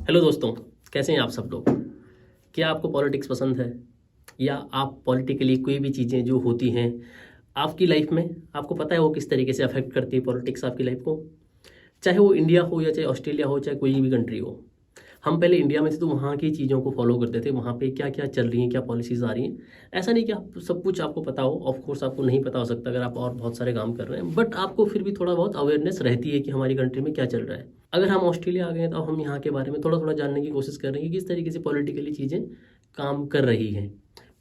Hello दोस्तों, कैसे हैं आप सब लोग। क्या आपको पॉलिटिक्स पसंद है या आप पॉलिटिकली कोई भी चीज़ें जो होती हैं आपकी लाइफ में, आपको पता है वो किस तरीके से अफेक्ट करती है पॉलिटिक्स आपकी लाइफ को। चाहे वो इंडिया हो या चाहे ऑस्ट्रेलिया हो चाहे कोई भी कंट्री हो। हम पहले इंडिया में थे तो वहाँ की चीज़ों को फॉलो करते थे, वहाँ पे क्या क्या चल रही हैं, क्या पॉलिसीज़ आ रही हैं। ऐसा नहीं कि आप सब कुछ आपको पता हो, ऑफ कोर्स आपको नहीं पता हो सकता अगर आप और बहुत सारे काम कर रहे हैं, बट आपको फिर भी थोड़ा बहुत अवेयरनेस रहती है कि हमारी कंट्री में क्या चल रहा है। अगर हम ऑस्ट्रेलिया आ गए तो हम यहाँ के बारे में थोड़ा थोड़ा जानने की कोशिश कर रहे हैं कि किस तरीके से पॉलिटिकली चीज़ें काम कर रही हैं।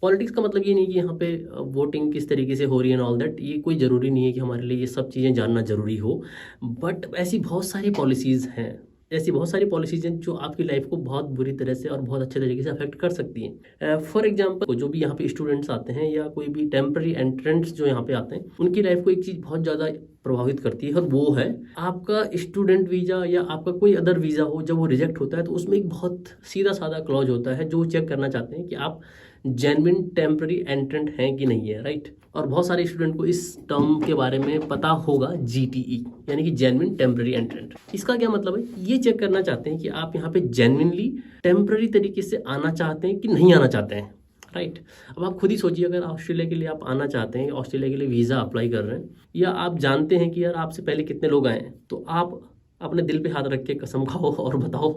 पॉलिटिक्स का मतलब ये नहीं कि यहाँ पे वोटिंग किस तरीके से हो रही है एंड ऑल दैट, ये कोई ज़रूरी नहीं है कि हमारे लिए ये सब चीज़ें जानना ज़रूरी हो। बट ऐसी बहुत सारी पॉलिसीज़ हैं, ऐसी बहुत सारी पॉलिसीज हैं जो आपकी लाइफ को बहुत बुरी तरह से और बहुत अच्छे तरीके से अफेक्ट कर सकती हैं। फॉर एग्जांपल, जो भी यहाँ पे स्टूडेंट्स आते हैं या कोई भी टेम्पररी एंट्रेंट्स जो यहाँ पे आते हैं, उनकी लाइफ को एक चीज़ बहुत ज़्यादा प्रभावित करती है और वो है आपका स्टूडेंट वीज़ा या आपका कोई अदर वीज़ा हो। जब वो रिजेक्ट होता है तो उसमें एक बहुत सीधा साधा क्लॉज होता है जो चेक करना चाहते हैं कि आप जेन्युइन टेम्पररी एंट्रेंट हैं कि नहीं है, राइट। और बहुत सारे स्टूडेंट को इस टर्म के बारे में पता होगा, जीटीई यानी कि जेन्युइन टेम्पररी एंट्रेंट। इसका क्या मतलब है, ये चेक करना चाहते हैं कि आप यहाँ पे जेन्युइनली टेम्पररी तरीके से आना चाहते हैं कि नहीं आना चाहते हैं, राइट। अब आप खुद ही सोचिए, अगर ऑस्ट्रेलिया के लिए आप आना चाहते हैं, ऑस्ट्रेलिया के लिए वीज़ा अप्लाई कर रहे हैं, या आप जानते हैं कि यार आपसे पहले कितने लोग आए हैं, तो आप अपने दिल पे हाथ रख के कसम खाओ और बताओ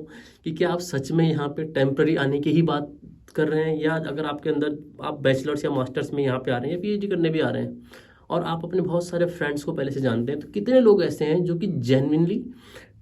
कि क्या आप सच में यहाँ पे टेम्पररी आने की ही बात कर रहे हैं, या अगर आपके अंदर आप बैचलर्स या मास्टर्स में यहाँ पे आ रहे हैं या पीएचडी करने भी आ रहे हैं और आप अपने बहुत सारे फ्रेंड्स को पहले से जानते हैं, तो कितने लोग ऐसे हैं जो कि जेन्युइनली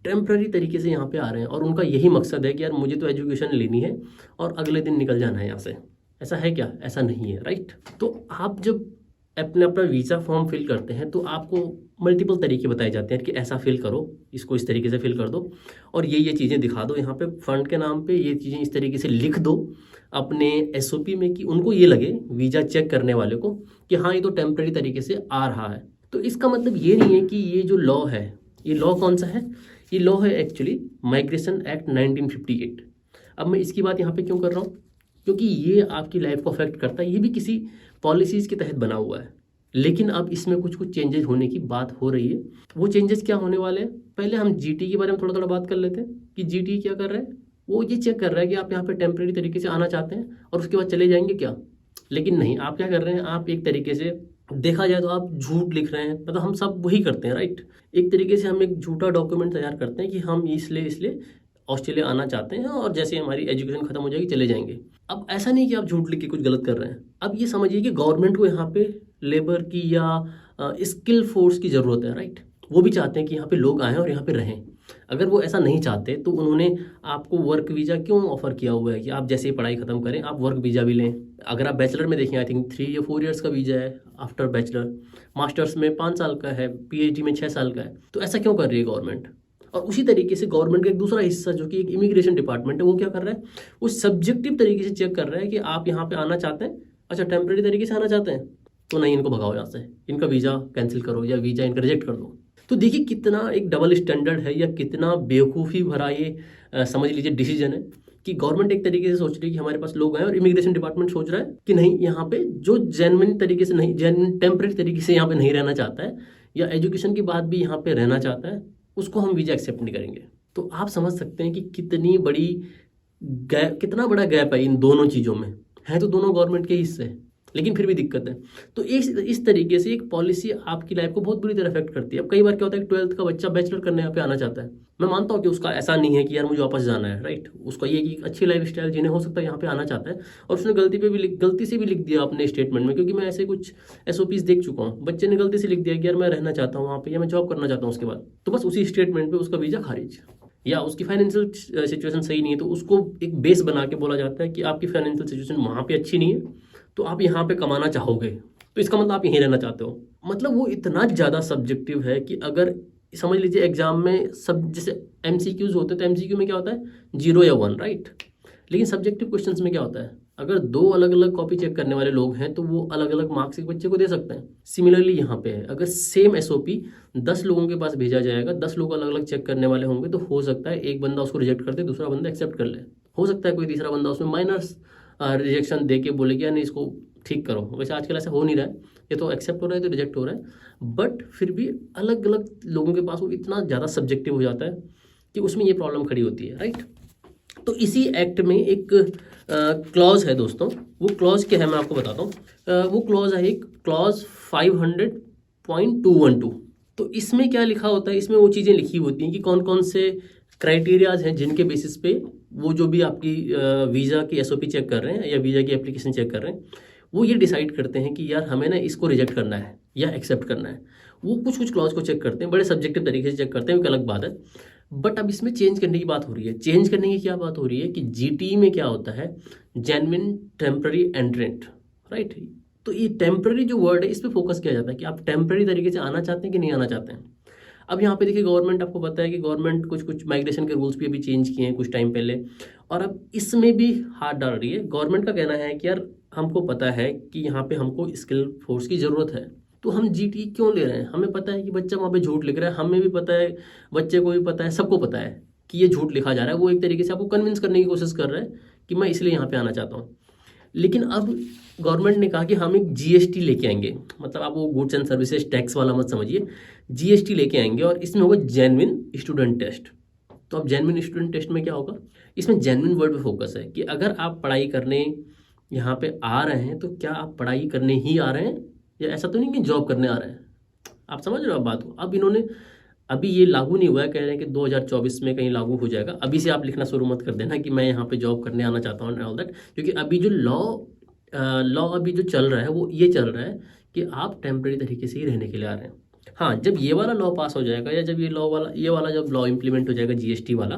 टेम्पररी तरीके से यहाँ पे आ रहे हैं और उनका यही मकसद है कि यार मुझे तो एजुकेशन लेनी है और अगले दिन निकल जाना है यहाँ से। ऐसा है क्या? ऐसा नहीं है, राइट। तो आप जब अपना वीज़ा फॉर्म फिल करते हैं तो आपको मल्टीपल तरीके बताए जाते हैं कि ऐसा फिल करो, इसको इस तरीके से फिल कर दो और ये चीज़ें दिखा दो यहाँ पे फंड के नाम पे, ये चीज़ें इस तरीके से लिख दो अपने एसओपी में कि उनको ये लगे वीज़ा चेक करने वाले को कि हाँ ये तो टेम्पररी तरीके से आ रहा है। तो इसका मतलब ये नहीं है कि ये जो लॉ है, ये लॉ कौन सा है, ये लॉ है एक्चुअली माइग्रेशन एक्ट 1958। अब मैं इसकी बात यहाँ पे क्यों कर रहा हूँ, क्योंकि ये आपकी लाइफ को अफेक्ट करता है। ये भी किसी पॉलिसीज़ के तहत बना हुआ है, लेकिन अब इसमें कुछ कुछ चेंजेस होने की बात हो रही है। वो चेंजेस क्या होने वाले हैं, पहले हम जीटी के बारे में थोड़ा थोड़ा बात कर लेते हैं कि जीटी क्या कर रहा है। वो ये चेक कर रहा है कि आप यहाँ पे टेम्परेरी तरीके से आना चाहते हैं और उसके बाद चले जाएंगे क्या। लेकिन नहीं, आप क्या कर रहे हैं, आप एक तरीके से देखा जाए तो आप झूठ लिख रहे हैं। मतलब हम सब वही करते हैं, राइट। एक तरीके से हम एक झूठा डॉक्यूमेंट तैयार करते हैं कि हम इसलिए ऑस्ट्रेलिया आना चाहते हैं और जैसे हमारी एजुकेशन खत्म हो जाएगी चले जाएंगे। अब ऐसा नहीं कि आप झूठ लिख के कुछ गलत कर रहे हैं। अब ये समझिए कि गवर्नमेंट को यहाँ पे लेबर की या स्किल फोर्स की ज़रूरत है, राइट। वो भी चाहते हैं कि यहाँ पे लोग आएँ और यहाँ पे रहें। अगर वो ऐसा नहीं चाहते तो उन्होंने आपको वर्क वीज़ा क्यों ऑफर किया हुआ है कि आप जैसे ही पढ़ाई खत्म करें आप वर्क वीज़ा भी लें। अगर आप बैचलर में देखें, आई थिंक 3 या 4 ईयर्स का वीज़ा है आफ्टर बैचलर, मास्टर्स में 5 साल का है, पीएचडी में 6 साल का है। तो ऐसा क्यों कर रही है गवर्नमेंट। और उसी तरीके से गवर्नमेंट का एक दूसरा हिस्सा जो कि एक इमिग्रेशन डिपार्टमेंट है, वो क्या कर रहा है, वो सब्जेक्टिव तरीके से चेक कर रहा है कि आप यहाँ पे आना चाहते हैं, अच्छा टेम्परेरी तरीके से आना चाहते हैं तो नहीं, इनको भगाओ यहाँ से, इनका वीज़ा कैंसिल करो या वीज़ा इनका रिजेक्ट कर दो। तो देखिए कितना एक डबल स्टैंडर्ड है या कितना बेवकूफ़ी भरा ये समझ लीजिए डिसीजन है कि गवर्नमेंट एक तरीके से सोच रही है कि हमारे पास लोग आए और इमिग्रेशन डिपार्टमेंट सोच रहा है कि नहीं, यहाँ पे जो जेन्युइन तरीके से नहीं, जेन्युइन टेम्परेरी तरीके से यहाँ पे नहीं रहना चाहता है या एजुकेशन के बाद भी यहाँ पे रहना चाहता है, उसको हम वीज़ा एक्सेप्ट नहीं करेंगे। तो आप समझ सकते हैं कि कितनी बड़ी गैप, कितना बड़ा गैप है इन दोनों चीज़ों में। है तो दोनों गवर्नमेंट के हिस्से, लेकिन फिर भी दिक्कत है। तो इस तरीके से एक पॉलिसी आपकी लाइफ को बहुत बुरी तरह अफेक्ट करती है। अब कई बार क्या होता है, 12th का बच्चा बैचलर करने यहाँ पे आना चाहता है। मैं मानता हूँ कि उसका ऐसा नहीं है कि यार मुझे वापस जाना है, राइट। उसका ये कि अच्छी लाइफ स्टाइल जिन्हें हो सकता है यहाँ पे आना चाहता है और उसने गलती से भी लिख दिया अपने स्टेटमेंट में, क्योंकि मैं ऐसे कुछ एसओपीज देख चुका हूँ। बच्चे ने गलती से लिख दिया कि यार मैं रहना चाहता हूँ वहाँ पे या मैं जॉब करना चाहता हूँ उसके बाद, तो बस उसी स्टेटमेंट पर उसका वीज़ा खारिज। या उसकी फाइनेंशियल सिचुएशन सही नहीं है तो उसको एक बेस बना के बोला जाता है कि आपकी फाइनेंशियल सिचुएशन वहाँ पे अच्छी नहीं है तो आप यहाँ पे कमाना चाहोगे तो इसका मतलब आप यहीं रहना चाहते हो। मतलब वो इतना ज़्यादा सब्जेक्टिव है कि अगर समझ लीजिए एग्जाम में सब जैसे एमसीक्यूज होते हैं तो एमसीक्यू में क्या होता है 0 या 1, राइट। लेकिन सब्जेक्टिव क्वेश्चंस में क्या होता है, अगर 2 अलग अलग कॉपी चेक करने वाले लोग हैं तो वो अलग अलग मार्क्स एक बच्चे को दे सकते हैं। सिमिलरली यहाँ पे है, अगर सेम एसओपी 10 लोगों के पास भेजा जाएगा, 10 लोग अलग अलग चेक करने वाले होंगे, तो हो सकता है एक बंदा उसको रिजेक्ट कर दे, दूसरा बंदा एक्सेप्ट कर ले। हो सकता है कोई तीसरा बंदा उसमें माइनस रिजेक्शन दे के बोले कि यार नहीं इसको ठीक करो। वैसे आजकल ऐसा हो नहीं रहा है, ये तो एक्सेप्ट हो रहा है तो रिजेक्ट हो रहा है, बट फिर भी अलग अलग लोगों के पास वो इतना ज़्यादा सब्जेक्टिव हो जाता है कि उसमें ये प्रॉब्लम खड़ी होती है, राइट। तो इसी एक्ट में एक क्लॉज है दोस्तों, वो क्लॉज क्या है मैं आपको बताता हूँ। वो क्लॉज है एक क्लॉज 500.212। तो इसमें क्या लिखा होता है, इसमें वो चीज़ें लिखी होती हैं कि कौन कौन से क्राइटेरियाज हैं जिनके बेसिस पे वो जो भी आपकी वीज़ा की एसओपी चेक कर रहे हैं या वीज़ा की एप्लीकेशन चेक कर रहे हैं, वो ये डिसाइड करते हैं कि यार हमें ना इसको रिजेक्ट करना है या एक्सेप्ट करना है। वो कुछ कुछ क्लॉज को चेक करते हैं, बड़े सब्जेक्टिव तरीके से चेक करते हैं, वो एक अलग बात है। बट अब इसमें चेंज करने की बात हो रही है। चेंज करने की क्या बात हो रही है कि जीटी में क्या होता है, जेन्युइन टेम्पररी एंट्रेंट, राइट। तो ये टेम्पररी जो वर्ड है इस पर फोकस किया जाता है कि आप टेम्पररी तरीके से आना चाहते हैं कि नहीं आना चाहते हैं। अब यहाँ पे देखिए गवर्नमेंट, आपको पता है कि गवर्नमेंट कुछ कुछ माइग्रेशन के रूल्स भी अभी चेंज किए हैं कुछ टाइम पहले, और अब इसमें भी हाथ डाल रही है। गवर्नमेंट का कहना है कि यार हमको पता है कि यहाँ पे हमको स्किल फोर्स की ज़रूरत है, तो हम जीटी क्यों ले रहे हैं। हमें पता है कि बच्चा वहाँ पे झूठ लिख रहा है, हमें भी पता है, बच्चे को भी पता है, सबको पता है कि ये झूठ लिखा जा रहा है। वो एक तरीके से आपको कन्विंस करने की कोशिश कर रहा है कि मैं इसलिए यहाँ पे आना चाहता हूँ। लेकिन अब गवर्नमेंट ने कहा कि हम एक जीएसटी लेके आएंगे, मतलब आप वो गुड्स एंड सर्विसेज टैक्स वाला मत समझिए, जीएसटी लेके आएंगे और इसमें होगा जेन्युइन स्टूडेंट टेस्ट। तो अब जेन्युइन स्टूडेंट टेस्ट में क्या होगा, इसमें जेन्युइन वर्ड पे फोकस है कि अगर आप पढ़ाई करने यहाँ पे आ रहे हैं तो क्या आप पढ़ाई करने ही आ रहे हैं, या ऐसा तो नहीं कि जॉब करने आ रहे हैं। आप समझ रहे हो आप बात को। अब इन्होंने, अभी ये लागू नहीं हुआ है, कह रहे हैं कि 2024 में कहीं लागू हो जाएगा। अभी से आप लिखना शुरू मत कर देना कि मैं यहाँ पे जॉब करने आना चाहता हूँ ऑल दैट, क्योंकि अभी जो लॉ अभी जो चल रहा है वो ये चल रहा है कि आप टेम्परेरी तरीके से ही रहने के लिए आ रहे हैं। हाँ, जब ये वाला लॉ पास हो जाएगा या जब ये वाला जब लॉ इम्प्लीमेंट हो जाएगा जीएसटी वाला,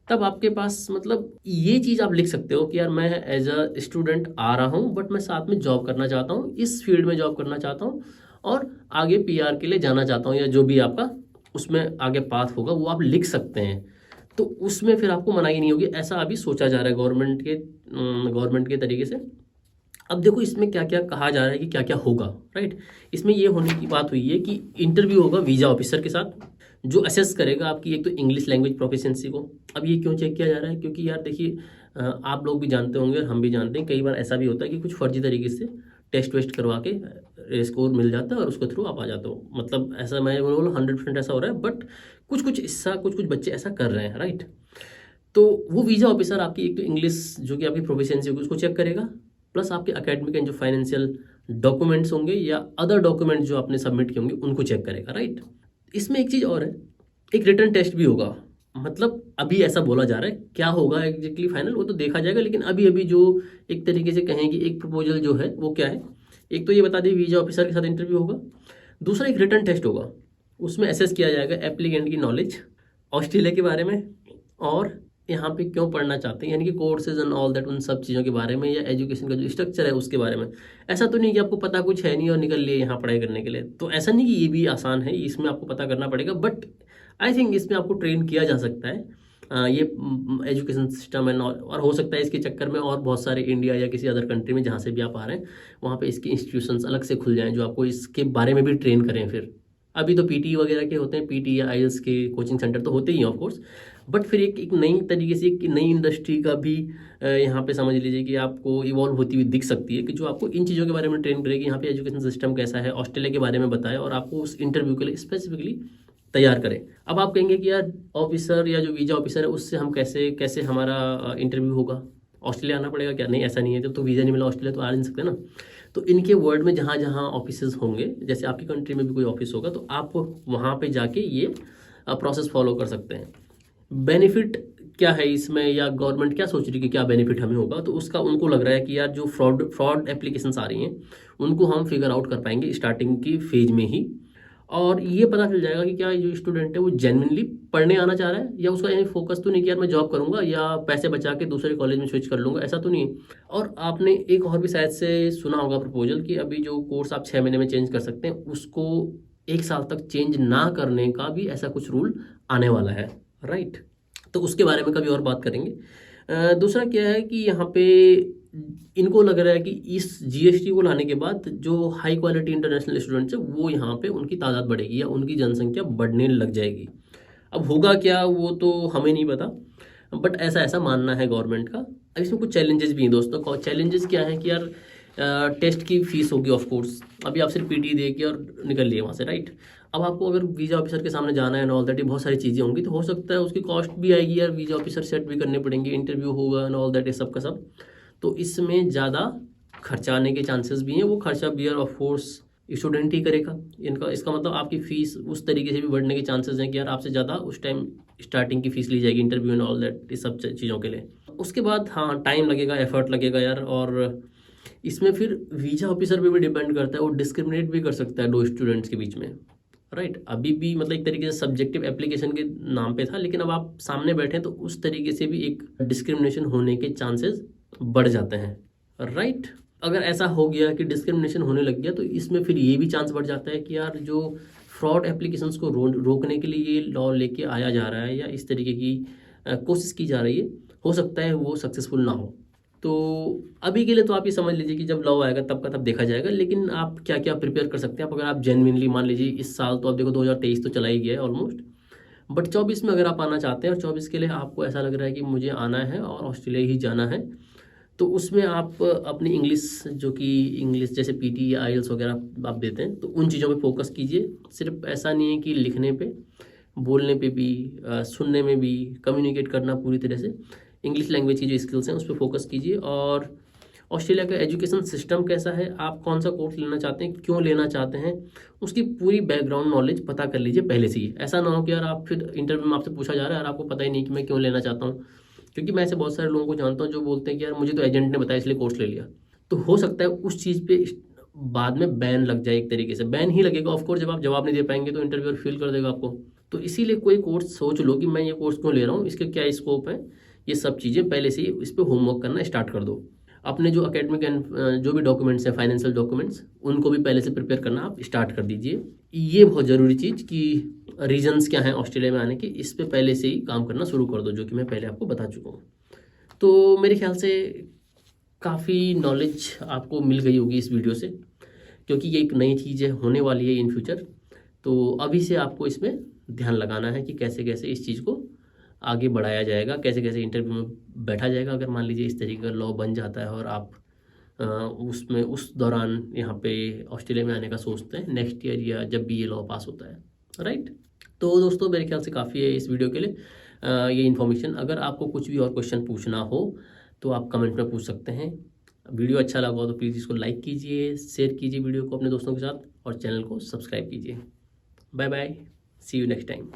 तब आपके पास मतलब ये चीज़ आप लिख सकते हो कि यार मैं एज अ स्टूडेंट आ रहा हूँ बट मैं साथ में जॉब करना चाहता हूँ, इस फील्ड में जॉब करना चाहता हूँ और आगे पीआर के लिए जाना चाहता हूँ, या जो भी आपका उसमें आगे पाथ होगा वो आप लिख सकते हैं। तो उसमें फिर आपको मनाही नहीं होगी, ऐसा अभी सोचा जा रहा है गवर्नमेंट के तरीके से। अब देखो इसमें क्या क्या कहा जा रहा है कि क्या क्या होगा, राइट। इसमें ये होने की बात हुई है कि इंटरव्यू होगा वीज़ा ऑफिसर के साथ, जो असेस करेगा आपकी एक तो इंग्लिश लैंग्वेज प्रोफिशिएंसी को। अब ये क्यों चेक किया जा रहा है, क्योंकि यार देखिए आप लोग भी जानते होंगे और हम भी जानते हैं, कई बार ऐसा भी होता है कि कुछ फर्जी तरीके से टेस्ट वेस्ट करवा के स्कोर मिल जाता है और उसके थ्रू आप आ जाते हो। मतलब ऐसा मैं बोलो 100% ऐसा हो रहा है, बट कुछ कुछ बच्चे ऐसा कर रहे हैं, राइट। तो वो वीज़ा ऑफिसर आपकी एक तो इंग्लिश जो कि आपकी प्रोफिशिएंसी होगी उसको चेक करेगा, प्लस आपके एकेडमिक एंड जो फाइनेंशियल डॉक्यूमेंट्स होंगे या अदर डॉक्यूमेंट जो आपने सबमिट किए होंगे उनको चेक करेगा, राइट। इसमें एक चीज़ और है, एक रिटर्न टेस्ट भी होगा। मतलब अभी ऐसा बोला जा रहा है, क्या होगा एग्जैक्टली फाइनल वो तो देखा जाएगा, लेकिन अभी अभी जो एक तरीके से कहें कि एक प्रपोजल जो है वो क्या है, एक तो ये बता दें वीजा ऑफिसर के साथ इंटरव्यू होगा, दूसरा एक रिटर्न टेस्ट होगा। उसमें एसेस किया जाएगा एप्लीकेंट की नॉलेज ऑस्ट्रेलिया के बारे में और यहाँ पे क्यों पढ़ना चाहते हैं, यानी कि कोर्सेज एंड ऑल दैट, उन सब चीज़ों के बारे में, या एजुकेशन का जो स्ट्रक्चर है उसके बारे में। ऐसा तो नहीं कि आपको पता कुछ है नहीं और निकल लिए यहाँ पढ़ाई करने के लिए, तो ऐसा नहीं कि ये भी आसान है, इसमें आपको पता करना पड़ेगा। बट आई थिंक इसमें आपको ट्रेन किया जा सकता है, ये एजुकेशन सिस्टम एंड और हो सकता है इसके चक्कर में और बहुत सारे इंडिया या किसी अदर कंट्री में जहाँ से भी आप आ रहे हैं वहाँ पे इसके इंस्टीट्यूशंस अलग से खुल जाएं जो आपको इसके बारे में भी ट्रेन करें। फिर अभी तो पीटी वगैरह के होते हैं, पीटी या आईएलटीएस के कोचिंग सेंटर तो होते ही हैं ऑफ कोर्स, बट फिर एक नई तरीके से एक नई इंडस्ट्री का भी यहाँ पे समझ लीजिए कि आपको इवॉल्व होती हुई दिख सकती है, कि जो आपको इन चीज़ों के बारे में ट्रेन करेगी, यहाँ पे एजुकेशन सिस्टम कैसा है, ऑस्ट्रेलिया के बारे में बताए और आपको उस इंटरव्यू के लिए स्पेसिफिकली तैयार करें। अब आप कहेंगे कि यार ऑफिसर या जो वीज़ा ऑफिसर है उससे हम कैसे कैसे हमारा इंटरव्यू होगा, ऑस्ट्रेलिया आना पड़ेगा क्या? नहीं, ऐसा नहीं है, जब तो वीज़ा नहीं मिला ऑस्ट्रेलिया तो आ नहीं सकते ना। तो इनके वर्ड में जहाँ जहाँ ऑफिसेज होंगे, जैसे आपकी कंट्री में भी कोई ऑफिस होगा तो आप वहाँ पे जाके ये प्रोसेस फॉलो कर सकते हैं। बेनिफिट क्या है इसमें, या गवर्नमेंट क्या सोच रही है कि क्या बेनिफिट हमें होगा, तो उसका उनको लग रहा है कि यार जो फ्रॉड एप्लीकेशंस आ रही हैं उनको हम फिगर आउट कर पाएंगे स्टार्टिंग की फेज में ही, और ये पता चल जाएगा कि क्या जो स्टूडेंट है वो जेन्युइनली पढ़ने आना चाह रहा है, या उसका यही फोकस तो नहीं कि यार मैं जॉब करूंगा या पैसे बचा के दूसरे कॉलेज में स्विच कर लूंगा, ऐसा तो नहीं है। और आपने एक और भी शायद से सुना होगा प्रपोजल कि अभी जो कोर्स आप 6 महीने में चेंज कर सकते हैं उसको 1 साल तक चेंज ना करने का भी ऐसा कुछ रूल आने वाला है, राइट। तो उसके बारे में कभी और बात करेंगे। दूसरा क्या है कि यहाँ पे इनको लग रहा है कि इस जीएसटी को लाने के बाद जो हाई क्वालिटी इंटरनेशनल स्टूडेंट्स है वो यहाँ पे उनकी तादाद बढ़ेगी या उनकी जनसंख्या बढ़ने लग जाएगी। अब होगा क्या वो तो हमें नहीं पता, बट ऐसा ऐसा मानना है गवर्नमेंट का। अब इसमें कुछ चैलेंजेस भी हैं दोस्तों। चैलेंजेस क्या है कि यार टेस्ट की फीस होगी ऑफ कोर्स, अभी आप सिर्फ पीटी दे के और निकल लिए वहाँ से, राइट। अब आपको अगर वीज़ा ऑफिसर के सामने जाना है एंड ऑल दैट, बहुत सारी चीज़ें होंगी, तो हो सकता है उसकी कॉस्ट भी आएगी यार, वीज़ा ऑफिसर सेट भी करने पड़ेंगे, इंटरव्यू होगा एंड ऑल दैट, ये सब का सब। तो इसमें ज़्यादा खर्चा आने के चांसेस भी हैं। वो खर्चा बियर ऑफ कोर्स स्टूडेंट ही करेगा। इसका मतलब आपकी फ़ीस उस तरीके से भी बढ़ने के चांसेस हैं कि यार आपसे ज़्यादा उस टाइम स्टार्टिंग की फ़ीस ली जाएगी इंटरव्यू एंड ऑल दैट, इस सब चीज़ों के लिए। उसके बाद हाँ, टाइम लगेगा, एफर्ट लगेगा यार। और इसमें फिर वीज़ा ऑफिसर पे भी डिपेंड करता है, वो डिस्क्रिमिनेट भी कर सकता है दो स्टूडेंट्स के बीच में, राइट। अभी भी मतलब एक तरीके से सब्जेक्टिव एप्लीकेशन के नाम पे था, लेकिन अब आप सामने बैठे तो उस तरीके से भी एक डिस्क्रिमिनेशन होने के चांसेस बढ़ जाते हैं, राइट। अगर ऐसा हो गया कि डिस्क्रिमिनेशन होने लग गया, तो इसमें फिर ये भी चांस बढ़ जाता है कि यार जो फ्रॉड एप्लीकेशंस को रोकने के लिए ये लॉ लेके आया जा रहा है या इस तरीके की कोशिश की जा रही है, हो सकता है वो सक्सेसफुल ना हो। तो अभी के लिए तो आप ये समझ लीजिए कि जब लॉ आएगा तब का तब देखा जाएगा। लेकिन आप क्या क्या प्रिपेयर कर सकते हैं, आप अगर आप जेन्युइनली मान लीजिए इस साल तो आप देखो 2023 तो चला ही गया है ऑलमोस्ट, बट 24 में अगर आप आना चाहते हैं और 24 के लिए आपको ऐसा लग रहा है कि मुझे आना है और ऑस्ट्रेलिया ही जाना है, तो उसमें आप अपनी इंग्लिश, जो कि इंग्लिश जैसे पीटी या आईएलटीएस वगैरह आप देते हैं, तो उन चीज़ों पे फोकस कीजिए। सिर्फ ऐसा नहीं है कि लिखने पे, बोलने पे भी, सुनने में भी, कम्युनिकेट करना पूरी तरह से, इंग्लिश लैंग्वेज की जो स्किल्स हैं उस पर फोकस कीजिए। और ऑस्ट्रेलिया का एजुकेशन सिस्टम कैसा है, आप कौन सा कोर्स लेना चाहते हैं, क्यों लेना चाहते हैं, उसकी पूरी बैकग्राउंड नॉलेज पता कर लीजिए पहले से ही। ऐसा ना हो कि यार आप फिर इंटरव्यू में आपसे पूछा जा रहा है और आपको पता ही नहीं कि मैं क्यों लेना चाहता हूँ। क्योंकि मैं ऐसे बहुत सारे लोगों को जानता हूँ जो बोलते हैं कि यार मुझे तो एजेंट ने बताया इसलिए कोर्स ले लिया। तो हो सकता है उस चीज़ पे बाद में बैन लग जाए, एक तरीके से बैन ही लगेगा ऑफकोर्स। जब आप जवाब नहीं दे पाएंगे तो इंटरव्यूअर फील कर देगा आपको। तो इसीलिए कोई कोर्स सोच लो कि मैं ये कोर्स क्यों ले रहा हूँ, इसके क्या स्कोप है, ये सब चीज़ें पहले से ही इस पर होमवर्क करना स्टार्ट कर दो। अपने जो एकेडमिक एंड जो भी डॉक्यूमेंट्स हैं, फाइनेंशियल डॉक्यूमेंट्स, उनको भी पहले से प्रिपेयर करना आप स्टार्ट कर दीजिए। ये बहुत ज़रूरी चीज़ कि रीजंस क्या हैं ऑस्ट्रेलिया में आने के, इस पे पहले से ही काम करना शुरू कर दो, जो कि मैं पहले आपको बता चुका हूँ। तो मेरे ख्याल से काफ़ी नॉलेज आपको मिल गई होगी इस वीडियो से, क्योंकि ये एक नई चीज़ है, होने वाली है इन फ्यूचर। तो अभी से आपको इसमें ध्यान लगाना है कि कैसे कैसे इस चीज़ को आगे बढ़ाया जाएगा, कैसे कैसे इंटरव्यू में बैठा जाएगा। अगर मान लीजिए इस तरीके का लॉ बन जाता है और आप उसमें उस दौरान यहाँ पे ऑस्ट्रेलिया में आने का सोचते हैं नेक्स्ट ईयर या जब भी ये लॉ पास होता है, राइट। तो दोस्तों मेरे ख्याल से काफ़ी है इस वीडियो के लिए ये इन्फॉर्मेशन। अगर आपको कुछ भी और क्वेश्चन पूछना हो तो आप कमेंट में पूछ सकते हैं। वीडियो अच्छा लगा हो तो प्लीज़ इसको लाइक कीजिए, शेयर कीजिए वीडियो को अपने दोस्तों के साथ, और चैनल को सब्सक्राइब कीजिए। Bye bye, see you next time.